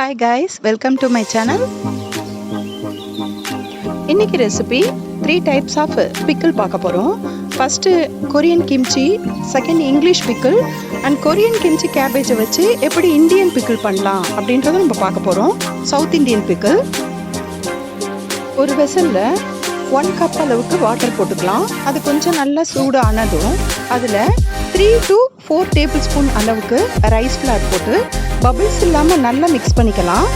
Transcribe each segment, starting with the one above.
Hi guys, welcome to my channel. இன்னைக்கு recipe 3 types of pickle பார்க்க போறோம். First Korean kimchi, second English pickle and Korean kimchi cabbage வச்சு எப்படி Indian pickle பண்ணலாம் அப்படின்றத நம்ம பார்க்க போறோம். South Indian pickle. ஒரு வெசல்ல 1 கப் அளவுக்கு வாட்டர் போட்டுக்கலாம். அது கொஞ்சம் நல்லா சூடு ஆனதும் அதுல 3 to 4 tablespoon அளவுக்கு ரைஸ் ஃப்ளார் போட்டு பபிள்ஸ் இல்லாம நல்லா மிக்ஸ் பண்ணிக்கலாம்.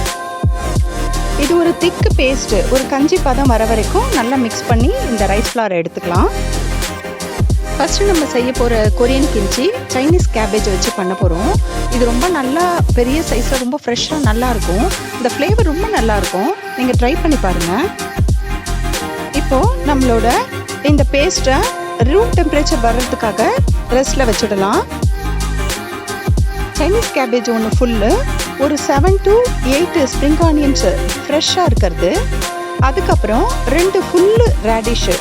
இது ஒரு திக் பேஸ்ட், ஒரு கஞ்சி பதம் வர வரைக்கும் நல்லா மிக்ஸ் பண்ணி இந்த ரைஸ் ஃப்ளாரை எடுத்துக்கலாம். ஃபர்ஸ்ட் நம்ம செய்ய போற கொரியன் கிம்ச்சி சைனீஸ் கேபேஜ் வச்சு பண்ண போறோம். இது ரொம்ப நல்லா பெரிய சைஸ்ல ரொம்ப ஃப்ரெஷ்ஷா நல்லா இருக்கும். இந்த ஃப்ளேவர் ரொம்ப நல்லா இருக்கும். நீங்க ட்ரை பண்ணி பாருங்க. இப்போ நம்மளோட இந்த பேஸ்ட்டை ரூம் டெம்பரேச்சர் வர்றதுக்காக ரெஸ்ட்ல வச்சிடலாம். சைனீஸ் கேபேஜ் ஒன்று ஃபுல்லு, ஒரு 7 to 8 ஸ்ப்ரிங் ஆனியன்ஸ் ஃப்ரெஷ்ஷாக இருக்கிறது, அதுக்கப்புறம் 2 ஃபுல்லு ரேடிஷு,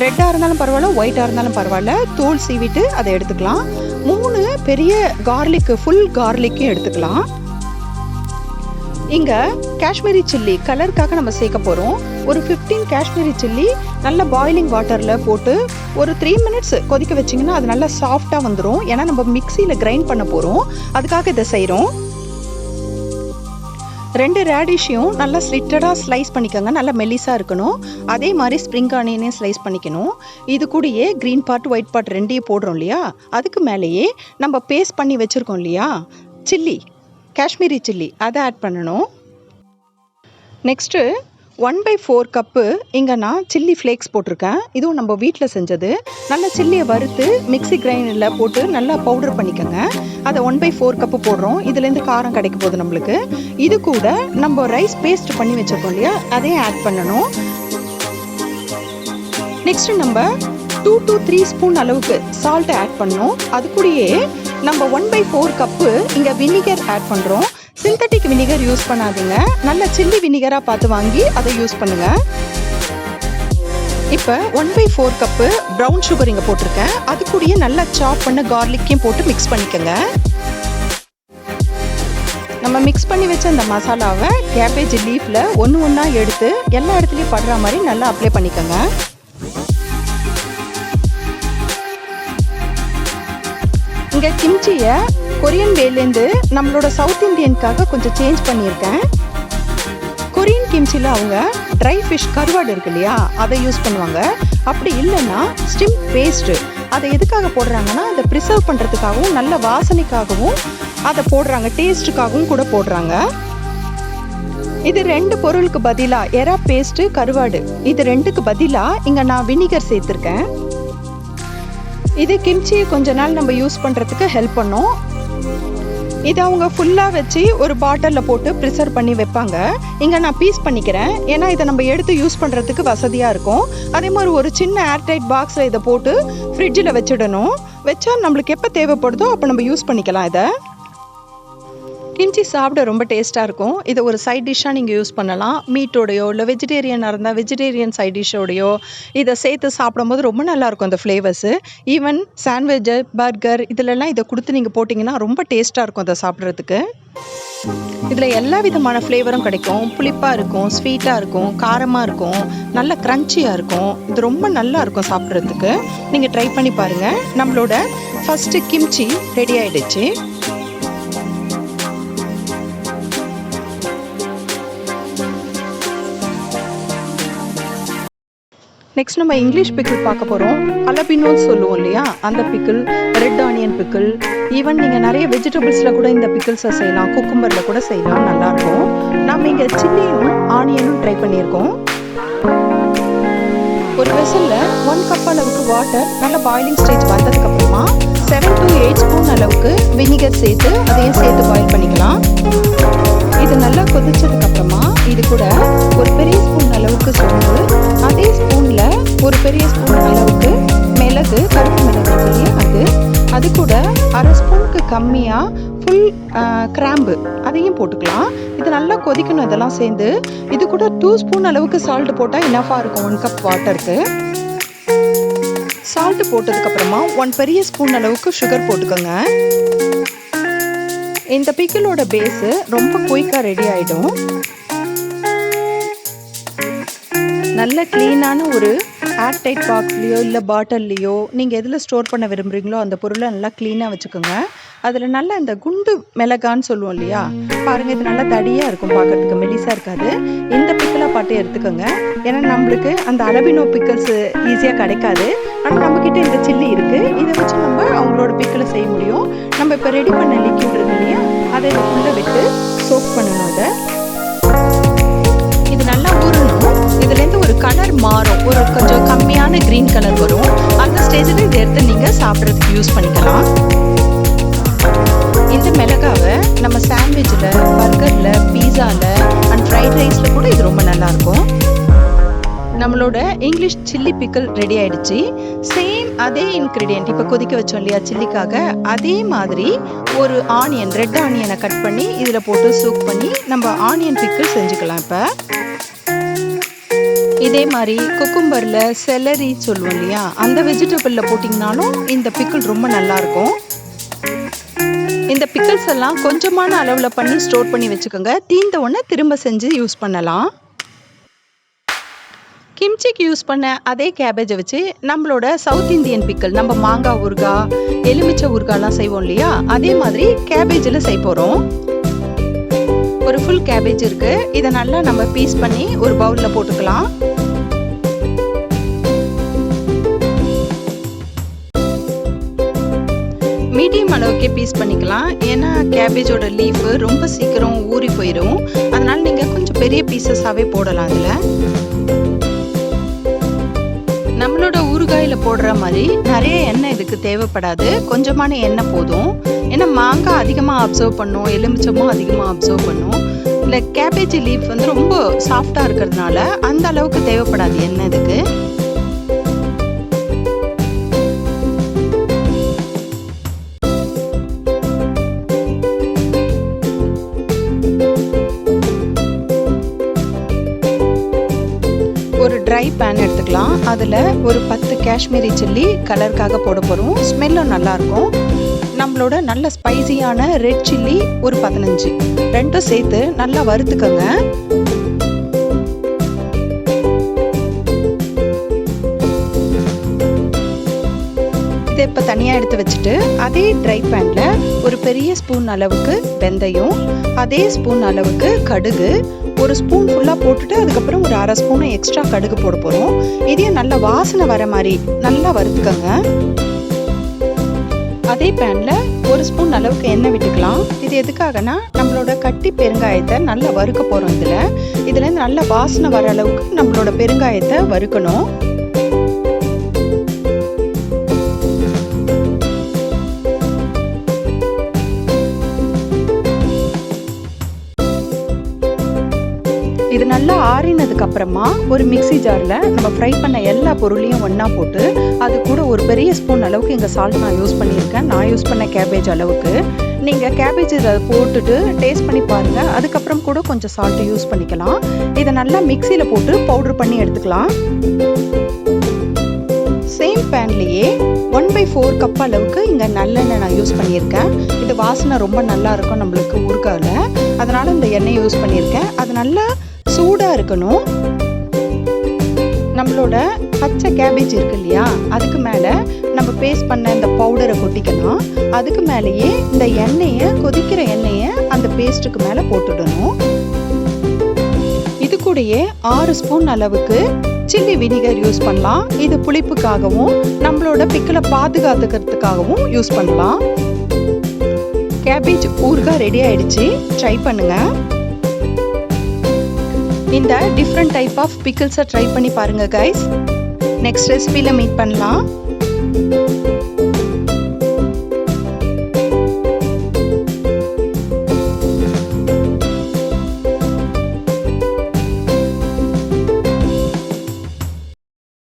ரெட்டாக இருந்தாலும் பரவாயில்ல ஒயிட்டாக இருந்தாலும் பரவாயில்ல, தோல் சீவிட்டு அதை எடுத்துக்கலாம். 3 பெரிய கார்லிக்கு, ஃபுல் கார்லிக்கும் எடுத்துக்கலாம். இங்கே காஷ்மீரி சில்லி கலருக்காக நம்ம சேர்க்க போகிறோம். ஒரு 15 காஷ்மீரி சில்லி நல்லா பாயிலிங் வாட்டரில் போட்டு ஒரு 3 minutes கொதிக்க வச்சிங்கன்னா அது நல்லா சாஃப்டாக வந்துடும். ஏன்னா நம்ம மிக்சியில் கிரைண்ட் பண்ண போகிறோம், அதுக்காக இதை செய்கிறோம். 2 ரேடிஷையும் நல்லா ஸ்லிட்டடாக ஸ்லைஸ் பண்ணிக்கோங்க, நல்லா மெல்லிஸாக இருக்கணும். அதே மாதிரி ஸ்ப்ரிங் ஆனியனையும் ஸ்லைஸ் பண்ணிக்கணும். இது கூடயே க்ரீன் பார்ட் ஒயிட் பார்ட் ரெண்டையும் போடுறோம் இல்லையா, அதுக்கு மேலேயே நம்ம பேஸ்ட் பண்ணி வச்சுருக்கோம் இல்லையா சில்லி, காஷ்மீரி சில்லி, அதை ஆட் பண்ணணும். நெக்ஸ்ட்டு 1/4 கப்பு இங்கே நான் சில்லி ஃப்ளேக்ஸ் போட்டிருக்கேன். இதுவும் நம்ம வீட்டில் செஞ்சது. நல்லா சில்லியை வறுத்து மிக்சி கிரைண்டரில் போட்டு நல்லா பவுடர் பண்ணிக்கோங்க. அதை 1/4 கப்பு போடுறோம். இதுலேருந்து காரம் கிடைக்க போகுது நம்மளுக்கு. இது கூட நம்ம ரைஸ் பேஸ்ட் பண்ணி வச்சுருக்கோம் இல்லையா, அதையும் ஆட் பண்ணணும். நெக்ஸ்ட்டு நம்ம 2 to 3 ஸ்பூன் அளவுக்கு சால்ட்டை ஆட் பண்ணணும். அது கூடயே நம்ம 1/4 கப்பு இங்கே வினிகர் ஆட் பண்ணுறோம். சிந்தட்டிக் வினிகர் யூஸ் பண்ணாதீங்க, நல்ல சில்லி வினிகராக பார்த்து வாங்கி அதை யூஸ் பண்ணுங்க. இப்போ 1/4 கப்பு ப்ரௌன் சுகர் இங்கே போட்டிருக்கேன். அது கூடயே நல்லா சாப் பண்ண கார்லிக்கையும் போட்டு மிக்ஸ் பண்ணிக்கோங்க. நம்ம மிக்ஸ் பண்ணி வச்ச அந்த மசாலாவை கேபேஜ் லீஃபில் ஒன்று ஒன்றா எடுத்து எல்லா இடத்துலையும் படுற மாதிரி நல்லா அப்ளை பண்ணிக்கோங்க. இங்கே கிம்ச்சியை கொரியன் வேலேருந்து நம்மளோட சவுத் இந்தியனுக்காக கொஞ்சம் சேஞ்ச் பண்ணியிருக்கேன். கொரியன் கிம்ச்சியில் அவங்க ட்ரை ஃபிஷ் கருவாடு இருக்கு இல்லையா, அதை யூஸ் பண்ணுவாங்க. அப்படி இல்லைன்னா ஸ்டிம் பேஸ்ட்டு, அதை எதுக்காக போடுறாங்கன்னா அதை ப்ரிசர்வ் பண்ணுறதுக்காகவும் நல்ல வாசனைக்காகவும் அதை போடுறாங்க, டேஸ்ட்டுக்காகவும் கூட போடுறாங்க. இது 2 பொருளுக்கு பதிலாக எறா பேஸ்ட்டு கருவாடு, இது 2க்கு பதிலாக இங்கே நான் வினிகர் சேர்த்துருக்கேன். இது கிம்ச்சியை கொஞ்ச நாள் நம்ம யூஸ் பண்ணுறதுக்கு ஹெல்ப் பண்ணும். இதை அவங்க ஃபுல்லாக வச்சு ஒரு பாட்டிலில் போட்டு ப்ரிசர்வ் பண்ணி வைப்பாங்க. இங்கே நான் பீஸ் பண்ணிக்கிறேன், ஏன்னா இதை நம்ம எடுத்து யூஸ் பண்ணுறதுக்கு வசதியாக இருக்கும். அதே மாதிரி ஒரு சின்ன ஏர்டைட் பாக்ஸில் இதை போட்டு ஃப்ரிட்ஜில் வச்சிடணும். வச்சா நம்மளுக்கு எப்போ தேவைப்படுதோ அப்போ நம்ம யூஸ் பண்ணிக்கலாம். இதை கிம்ச்சி சாப்பிட ரொம்ப டேஸ்ட்டாக இருக்கும். இதை ஒரு சைட் டிஷ்ஷாக நீங்கள் யூஸ் பண்ணலாம். மீட்டோடையோ இல்லை வெஜிடேரியனாக இருந்தால் வெஜிடேரியன் சைட் டிஷ்ஷோடையோ இதை சேர்த்து சாப்பிடும்போது ரொம்ப நல்லாயிருக்கும் அந்த ஃப்ளேவர்ஸு. ஈவன் சாண்ட்விட்ஜு, பர்கர் இதிலெல்லாம் இதை கொடுத்து நீங்கள் போட்டிங்கன்னா ரொம்ப டேஸ்ட்டாக இருக்கும் அதை சாப்பிட்றதுக்கு. இதில் எல்லா விதமான ஃப்ளேவரும் கிடைக்கும். புளிப்பாக இருக்கும், ஸ்வீட்டாக இருக்கும், காரமாக இருக்கும், நல்ல க்ரன்ச்சியாக இருக்கும். இது ரொம்ப நல்லா இருக்கும் சாப்பிட்றதுக்கு. நீங்கள் ட்ரை பண்ணி பாருங்கள். நம்மளோட ஃபஸ்ட்டு கிம்ச்சி ரெடி ஆகிடுச்சு. நெக்ஸ்ட் நம்ம இங்கிலீஷ் பிக்கிள் பார்க்க போகிறோம். அலபினோன்னு சொல்லுவோம் இல்லையா, அந்த pickle, red onion pickle, even நீங்கள் நிறைய வெஜிடபிள்ஸில் கூட இந்த பிக்கிள்ஸை செய்யலாம், குக்கும்பரில் கூட செய்யலாம், நல்லாயிருக்கும். நம்ம இங்கே சில்லியும் ஆனியனும் ட்ரை பண்ணியிருக்கோம். ஒரு வெசலில் 1 கப் அளவுக்கு வாட்டர் நல்லா பாயிலிங் ஸ்டேஜ் வந்ததுக்கப்புறமா 7 to 8 ஸ்பூன் அளவுக்கு வினிகர் சேர்த்து அதையும் சேர்த்து பாயில் பண்ணிக்கலாம். இது நல்லா கொதிச்சதுக்கப்புறமா இது கூட ஒரு பெரிய ஸ்பூன் அளவுக்கு சோம்பு, அதே ஸ்பூனில் ஒரு பெரிய ஸ்பூன் அளவுக்கு மிளகு, கருப்பு மிளகு இல்லையா, அது கூட 1/2 ஸ்பூனுக்கு கம்மியாக ஃபுல் கிராம்பு அதையும் போட்டுக்கலாம். இது நல்லா கொதிக்கணும். இதெல்லாம் சேர்ந்து இது கூட 2 ஸ்பூன் அளவுக்கு சால்ட் போட்டால் இனஃபாக இருக்கும் 1 கப் வாட்டருக்கு. சால்ட்டு போட்டதுக்கப்புறமா 1 பெரிய ஸ்பூன் அளவுக்கு சுகர் போட்டுக்கோங்க. இந்த பிக்கிளோட பேஸு ரொம்ப குயிக்காக ரெடி ஆகிடும். நல்ல க்ளீனான ஒரு ஏர்டைட் பாக்ஸ்லேயோ இல்லை பாட்டில்லையோ நீங்கள் எதில் ஸ்டோர் பண்ண விரும்புகிறீங்களோ அந்த பொருளை நல்லா க்ளீனாக வச்சுக்கோங்க. அதில் நல்லா இந்த குண்டு மிளகான்னு சொல்லுவோம் இல்லையா, பாருங்கள் இது நல்லா தடியாக இருக்கும், பார்க்குறதுக்கு மெலிசாக இருக்காது. இந்த பிக்கிளாக பாட்டு எடுத்துக்கோங்க. ஏன்னா நம்மளுக்கு அந்த அலபினோ பிக்கிள்ஸ் ஈஸியாக கிடைக்காது. ஆனால் நம்மக்கிட்ட இந்த சில்லி இருக்குது, இதை வச்சு நம்ம அவங்களோட பிக்கிளை செய்ய முடியும். நம்ம இப்போ ரெடி பண்ண லிக்யூட் இருக்கு இல்லையா, அதை இதுக்குள்ளே விட்டு சோக் பண்ணணும். அதை இது நல்லா ஊறணும். இதுலேருந்து ஒரு கலர் மாறும், ஒரு கொஞ்சம் கம்மியான க்ரீன் கலர் வரும். அந்த ஸ்டேஜில் இதை எடுத்து நீங்கள் சாப்பிட்றதுக்கு யூஸ் பண்ணிக்கலாம். இந்த மிளகாவை நம்ம சாண்ட்விச்சில், பர்கரில், பீஸாவில் அண்ட் ஃப்ரைட் ரைஸில் கூட இது ரொம்ப நல்லாயிருக்கும். நம்மளோட இங்கிலீஷ் சில்லி பிக்கிள் ரெடி ஆயிடுச்சு. சேம் அதே இன்க்ரீடியன்ட் இப்போ கொதிக்க வச்சோம் இல்லையா சில்லிக்காக, அதே மாதிரி ஒரு ஆனியன், ரெட் ஆனியனை கட் பண்ணி இதில் போட்டு சூப் பண்ணி நம்ம ஆனியன் பிக்கிள் செஞ்சுக்கலாம். இப்போ இதே மாதிரி குக்கும்பரில் செலரி சொல்லுவோம் இல்லையா, அந்த வெஜிடபிளில் போட்டிங்கனாலும் இந்த பிக்கிள் ரொம்ப நல்லாயிருக்கும். இந்த பிக்கிள்ஸ் எல்லாம் கொஞ்சமான அளவில் பண்ணி ஸ்டோர் பண்ணி வச்சுக்கோங்க. தீர்ந்த உடனே திரும்ப செஞ்சு யூஸ் பண்ணலாம். கிம்ச்சிக்கு யூஸ் பண்ண அதே கேபேஜை வச்சு நம்மளோட சவுத் இந்தியன் பிக்கிள், நம்ம மாங்காய் ஊறுகாய், எலுமிச்சை ஊறுகாய்லாம் செய்வோம் இல்லையா, அதே மாதிரி கேபேஜில் செய்ய போகிறோம். ஒரு ஃபுல் கேபேஜ் இருக்குது. இதை நல்லா நம்ம பீஸ் பண்ணி ஒரு பவுலில் போட்டுக்கலாம். மீடியம் அளவுக்கே பீஸ் பண்ணிக்கலாம். ஏன்னா கேபேஜோட லீஃபு ரொம்ப சீக்கிரம் ஊறி போயிடும். அதனால் நீங்கள் கொஞ்சம் பெரிய பீசஸாகவே போடலாம். அதில் நம்மளோட ஊறுகாயில் போடுற மாதிரி நிறைய எண்ணெய் இதுக்கு தேவைப்படாது, கொஞ்சமான எண்ணெய் போதும். ஏன்னா மாங்காய் அதிகமாக அப்சர்வ் பண்ணும், எலுமிச்சமும் அதிகமாக அப்சர்வ் பண்ணும். இல்லை கேபேஜ் லீஃப் வந்து ரொம்ப சாஃப்டாக இருக்கிறதுனால அந்த அளவுக்கு தேவைப்படாது எண்ணெய் இதுக்கு. ஒரு ட்ரை பேன் எடுத்துக்கலாம். அதில் ஒரு 10 காஷ்மீரி சில்லி கலருக்காக போட போகிறோம். ஸ்மெல்லும் நல்லாயிருக்கும். நம்மளோட நல்ல ஸ்பைசியான ரெட் சில்லி ஒரு 15, ரெண்டும் சேர்த்து நல்லா வறுத்துக்கோங்க. இதை இப்போ தனியாக எடுத்து வச்சுட்டு அதே ட்ரை பேனில் ஒரு பெரிய ஸ்பூன் அளவுக்கு வெந்தயம், அதே ஸ்பூன் அளவுக்கு கடுகு, ஒரு ஸ்பூன் ஃபுல்லாக போட்டுட்டு அதுக்கப்புறம் ஒரு அரை ஸ்பூனை எக்ஸ்ட்ரா கடுகு போட போகிறோம். இதையும் நல்ல வாசனை வர மாதிரி நல்லா வறுத்துக்கோங்க. அதே பேனில் ஒரு ஸ்பூன் அளவுக்கு எண்ணெய் விட்டுக்கலாம். இது எதுக்காகனா நம்மளோட கட்டி பெருங்காயத்தை நல்லா வறுக்க போகிறோம். இதுலேருந்து நல்ல வாசனை வர அளவுக்கு நம்மளோட பெருங்காயத்தை வறுக்கணும். இது நல்லா ஆறினதுக்கு அப்புறமா ஒரு மிக்ஸி ஜாரில் நம்ம ஃப்ரை பண்ண எல்லா பொருளையும் ஒன்றா போட்டு அது கூட ஒரு பெரிய ஸ்பூன் அளவுக்கு இங்கே சால்ட் நான் யூஸ் பண்ணியிருக்கேன். நான் யூஸ் பண்ண கேபேஜ் அளவுக்கு. நீங்கள் கேபேஜ் இதை போட்டுட்டு டேஸ்ட் பண்ணி பாருங்கள். அதுக்கப்புறம் கூட கொஞ்சம் சால்ட்டு யூஸ் பண்ணிக்கலாம். இதை நல்லா மிக்சியில் போட்டு பவுட்ரு பண்ணி எடுத்துக்கலாம். சேம் பேன்லேயே 1/4 கப் அளவுக்கு இங்கே நல்லெண்ணெய் நான் யூஸ் பண்ணியிருக்கேன். இது வாசனை ரொம்ப நல்லா இருக்கும் நம்மளுக்கு ஊறுகாயில், அதனால் இந்த எண்ணெய் யூஸ் பண்ணியிருக்கேன். அது நல்லா சூடாக இருக்கணும். நம்மளோட பச்சை கேபேஜ் இருக்கு இல்லையா, அதுக்கு மேலே நம்ம பேஸ்ட் பண்ண இந்த பவுடரை கொட்டிக்கலாம். அதுக்கு மேலேயே இந்த எண்ணெயை, கொதிக்கிற எண்ணெயை அந்த பேஸ்ட்டுக்கு மேலே போட்டுடணும். இது கூடயே 6 ஸ்பூன் அளவுக்கு சில்லி வினிகர் யூஸ் பண்ணலாம். இது புளிப்புக்காகவும் நம்மளோட பிக்கிளை பாதுகாத்துக்கிறதுக்காகவும் யூஸ் பண்ணலாம். கேபேஜ் ஊறுகாய் ரெடி ஆயிடுச்சு. ட்ரை பண்ணுங்க. இந்த டிஃப்ரெண்ட் டைப் ஆஃப் பிக்கிள்ஸை ட்ரை பண்ணி பாருங்க கைஸ். நெக்ஸ்ட் ரெசிபியில் மீட் பண்ணலாம்.